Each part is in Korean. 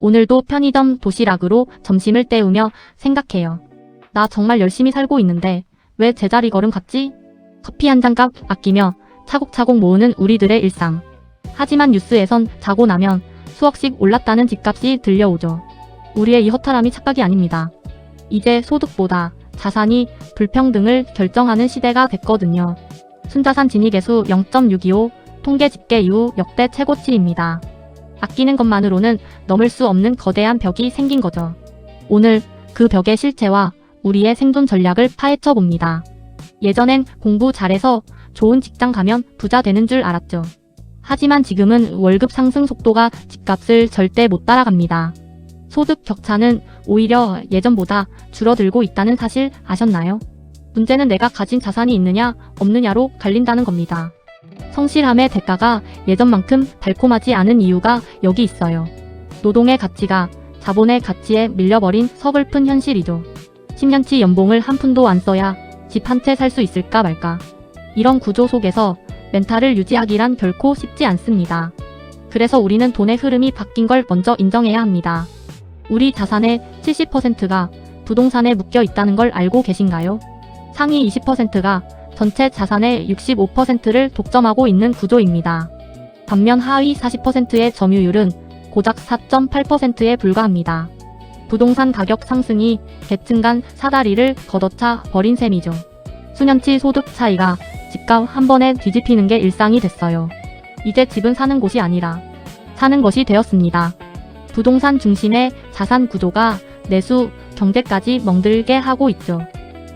오늘도 편의점 도시락으로 점심을 때우며 생각해요. 나 정말 열심히 살고 있는데 왜 제자리 걸음 같지? 커피 한 잔 값 아끼며 차곡차곡 모으는 우리들의 일상. 하지만 뉴스에선 자고 나면 수억씩 올랐다는 집값이 들려오죠. 우리의 이 허탈함이 착각이 아닙니다. 이제 소득보다 자산이 불평등을 결정하는 시대가 됐거든요. 순자산 진위계수 0.625, 통계 집계 이후 역대 최고치입니다. 아끼는 것만으로는 넘을 수 없는 거대한 벽이 생긴 거죠. 오늘 그 벽의 실체와 우리의 생존 전략을 파헤쳐 봅니다. 예전엔 공부 잘해서 좋은 직장 가면 부자 되는 줄 알았죠. 하지만 지금은 월급 상승 속도가 집값을 절대 못 따라갑니다. 소득 격차는 오히려 예전보다 줄어들고 있다는 사실 아셨나요? 문제는 내가 가진 자산이 있느냐 없느냐로 갈린다는 겁니다. 성실함의 대가가 예전만큼 달콤하지 않은 이유가 여기 있어요. 노동의 가치가 자본의 가치에 밀려버린 서글픈 현실이죠. 10년치 연봉을 한 푼도 안 써야 집 한 채 살 수 있을까 말까. 이런 구조 속에서 멘탈을 유지하기란 결코 쉽지 않습니다. 그래서 우리는 돈의 흐름이 바뀐 걸 먼저 인정해야 합니다. 우리 자산의 70%가 부동산에 묶여 있다는 걸 알고 계신가요? 상위 20%가 전체 자산의 65%를 독점하고 있는 구조입니다. 반면 하위 40%의 점유율은 고작 4.8%에 불과합니다. 부동산 가격 상승이 계층 간 사다리를 걷어차 버린 셈이죠. 수년치 소득 차이가 집값 한 번에 뒤집히는 게 일상이 됐어요. 이제 집은 사는 곳이 아니라 사는 것이 되었습니다. 부동산 중심의 자산 구조가 내수 경제까지 멍들게 하고 있죠.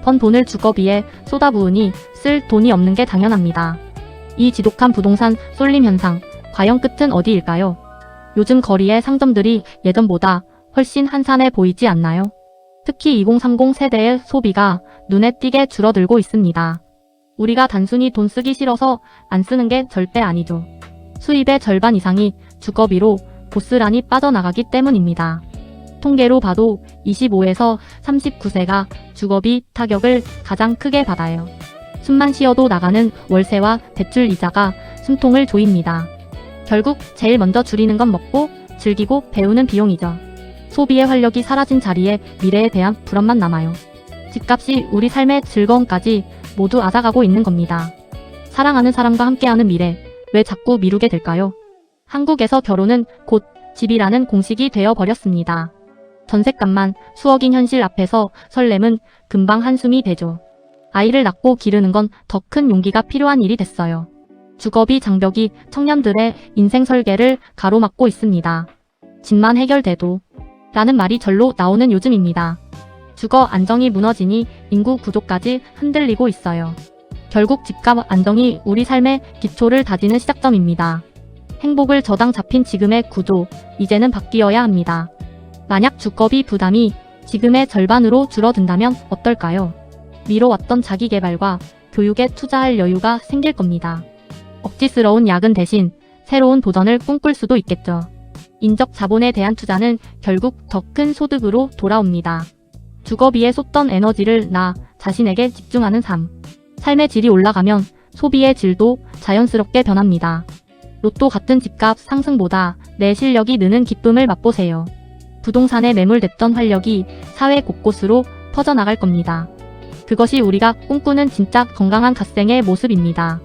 번 돈을 주거비에 쏟아부으니 쓸 돈이 없는 게 당연합니다. 이 지독한 부동산 쏠림 현상, 과연 끝은 어디일까요? 요즘 거리의 상점들이 예전보다 훨씬 한산해 보이지 않나요? 특히 2030 세대의 소비가 눈에 띄게 줄어들고 있습니다. 우리가 단순히 돈 쓰기 싫어서 안 쓰는 게 절대 아니죠. 수입의 절반 이상이 주거비로 고스란히 빠져나가기 때문입니다. 통계로 봐도 25에서 39세가 주거비 타격을 가장 크게 받아요. 숨만 쉬어도 나가는 월세와 대출 이자가 숨통을 조입니다. 결국 제일 먼저 줄이는 건 먹고 즐기고 배우는 비용이죠. 소비의 활력이 사라진 자리에 미래에 대한 불안만 남아요. 집값이 우리 삶의 즐거움까지 모두 앗아가고 있는 겁니다. 사랑하는 사람과 함께하는 미래, 왜 자꾸 미루게 될까요? 한국에서 결혼은 곧 집이라는 공식이 되어버렸습니다. 전셋값만 수억인 현실 앞에서 설렘은 금방 한숨이 되죠. 아이를 낳고 기르는 건 더 큰 용기가 필요한 일이 됐어요. 주거비 장벽이 청년들의 인생 설계를 가로막고 있습니다. 집만 해결돼도 라는 말이 절로 나오는 요즘입니다. 주거 안정이 무너지니 인구 구조까지 흔들리고 있어요. 결국 집값 안정이 우리 삶의 기초를 다지는 시작점입니다. 행복을 저당 잡힌 지금의 구조, 이제는 바뀌어야 합니다. 만약 주거비 부담이 지금의 절반으로 줄어든다면 어떨까요? 미뤄왔던 자기개발과 교육에 투자할 여유가 생길 겁니다. 억지스러운 야근 대신 새로운 도전을 꿈꿀 수도 있겠죠. 인적 자본에 대한 투자는 결국 더 큰 소득으로 돌아옵니다. 주거비에 쏟던 에너지를 나 자신에게 집중하는 삶. 삶의 질이 올라가면 소비의 질도 자연스럽게 변합니다. 로또 같은 집값 상승보다 내 실력이 느는 기쁨을 맛보세요. 부동산에 매몰됐던 활력이 사회 곳곳으로 퍼져나갈 겁니다. 그것이 우리가 꿈꾸는 진짜 건강한 갓생의 모습입니다.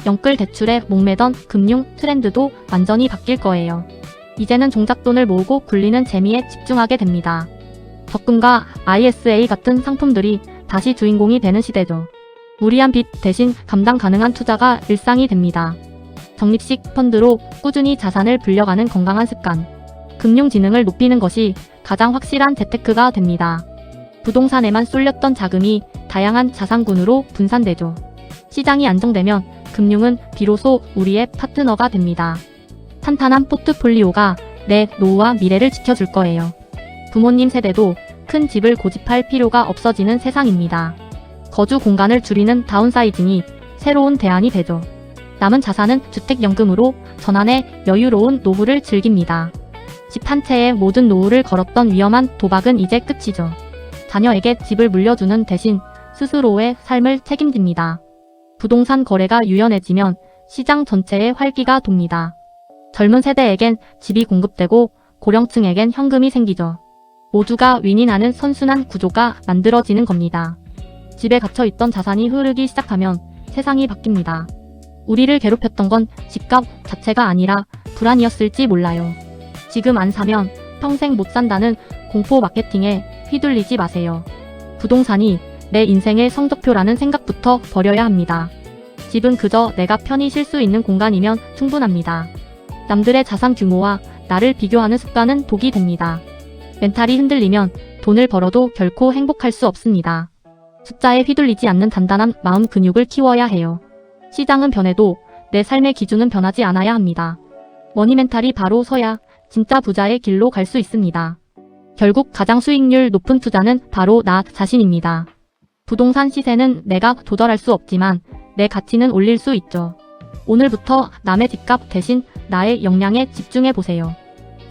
영끌 대출에 목매던 금융 트렌드도 완전히 바뀔 거예요. 이제는 종잣돈을 모으고 굴리는 재미에 집중하게 됩니다. 적금과 ISA 같은 상품들이 다시 주인공이 되는 시대죠. 무리한 빚 대신 감당 가능한 투자가 일상이 됩니다. 적립식 펀드로 꾸준히 자산을 불려가는 건강한 습관. 금융지능을 높이는 것이 가장 확실한 재테크가 됩니다. 부동산에만 쏠렸던 자금이 다양한 자산군으로 분산되죠. 시장이 안정되면 금융은 비로소 우리의 파트너가 됩니다. 탄탄한 포트폴리오가 내 노후와 미래를 지켜줄 거예요. 부모님 세대도 큰 집을 고집할 필요가 없어지는 세상입니다. 거주 공간을 줄이는 다운사이징이 새로운 대안이 되죠. 남은 자산은 주택연금으로 전환해 여유로운 노후를 즐깁니다. 집 한 채에 모든 노후를 걸었던 위험한 도박은 이제 끝이죠. 자녀에게 집을 물려주는 대신 스스로의 삶을 책임집니다. 부동산 거래가 유연해지면 시장 전체에 활기가 돕니다. 젊은 세대에겐 집이 공급되고 고령층에겐 현금이 생기죠. 모두가 윈윈하는 선순환 구조가 만들어지는 겁니다. 집에 갇혀있던 자산이 흐르기 시작하면 세상이 바뀝니다. 우리를 괴롭혔던 건 집값 자체가 아니라 불안이었을지 몰라요. 지금 안 사면 평생 못 산다는 공포 마케팅에 휘둘리지 마세요. 부동산이 내 인생의 성적표라는 생각부터 버려야 합니다. 집은 그저 내가 편히 쉴 수 있는 공간이면 충분합니다. 남들의 자산 규모와 나를 비교하는 습관은 독이 됩니다. 멘탈이 흔들리면 돈을 벌어도 결코 행복할 수 없습니다. 숫자에 휘둘리지 않는 단단한 마음 근육을 키워야 해요. 시장은 변해도 내 삶의 기준은 변하지 않아야 합니다. 머니 멘탈이 바로 서야 진짜 부자의 길로 갈 수 있습니다. 결국 가장 수익률 높은 투자는 바로 나 자신입니다. 부동산 시세는 내가 조절할 수 없지만 내 가치는 올릴 수 있죠. 오늘부터 남의 집값 대신 나의 역량에 집중해 보세요.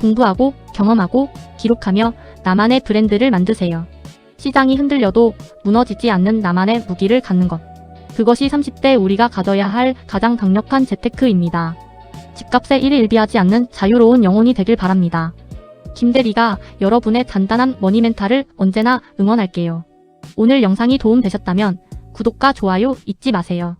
공부하고 경험하고 기록하며 나만의 브랜드를 만드세요. 시장이 흔들려도 무너지지 않는 나만의 무기를 갖는 것. 그것이 30대 우리가 가져야 할 가장 강력한 재테크입니다. 집값에 일희일비하지 않는 자유로운 영혼이 되길 바랍니다. 김대리가 여러분의 단단한 머니 멘탈을 언제나 응원할게요. 오늘 영상이 도움되셨다면 구독과 좋아요 잊지 마세요.